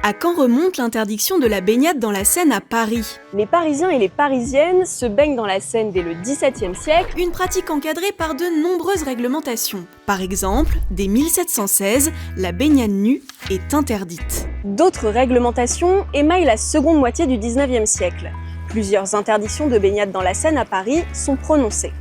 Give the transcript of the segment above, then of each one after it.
À quand remonte l'interdiction de la baignade dans la Seine à Paris? Les Parisiens et les Parisiennes se baignent dans la Seine dès le XVIIe siècle. Une pratique encadrée par de nombreuses réglementations. Par exemple, dès 1716, la baignade nue est interdite. D'autres réglementations émaillent la seconde moitié du XIXe siècle. Plusieurs interdictions de baignade dans la Seine à Paris sont prononcées.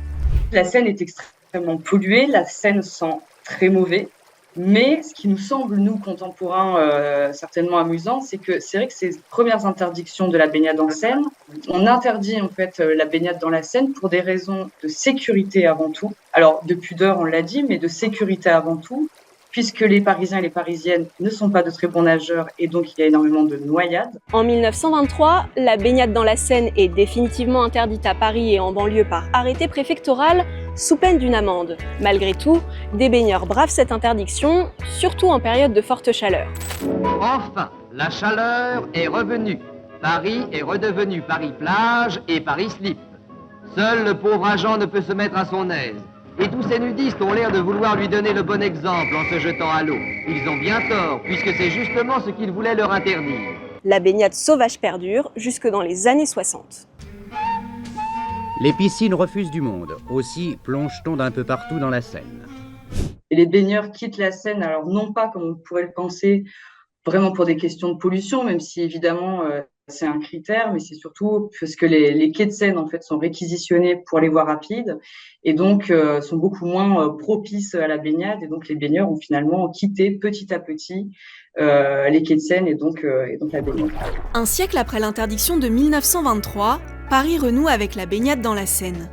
La Seine est extrêmement polluée, la Seine sent très mauvais. Mais ce qui nous semble, nous, contemporains, certainement amusant, c'est vrai que ces premières interdictions de la baignade en Seine, on interdit en fait la baignade dans la Seine pour des raisons de sécurité avant tout. Alors, de pudeur, on l'a dit, mais de sécurité avant tout, puisque les Parisiens et les Parisiennes ne sont pas de très bons nageurs et donc il y a énormément de noyades. En 1923, la baignade dans la Seine est définitivement interdite à Paris et en banlieue par arrêté préfectoral, sous peine d'une amende. Malgré tout, des baigneurs bravent cette interdiction, surtout en période de forte chaleur. Enfin, la chaleur est revenue. Paris est redevenu Paris-Plage et Paris-Slip. Seul le pauvre agent ne peut se mettre à son aise. Et tous ces nudistes ont l'air de vouloir lui donner le bon exemple en se jetant à l'eau. Ils ont bien tort, puisque c'est justement ce qu'ils voulaient leur interdire. La baignade sauvage perdure jusque dans les années 60. Les piscines refusent du monde. Aussi plonge-t-on d'un peu partout dans la Seine. Et les baigneurs quittent la Seine, alors non pas comme on pourrait le penser, vraiment pour des questions de pollution, même si évidemment c'est un critère, mais c'est surtout parce que les quais de Seine en fait sont réquisitionnés pour les voies rapides et donc sont beaucoup moins propices à la baignade. Et donc les baigneurs ont finalement quitté petit à petit les quais de Seine et donc la baignade. Un siècle après l'interdiction de 1923, Paris renoue avec la baignade dans la Seine.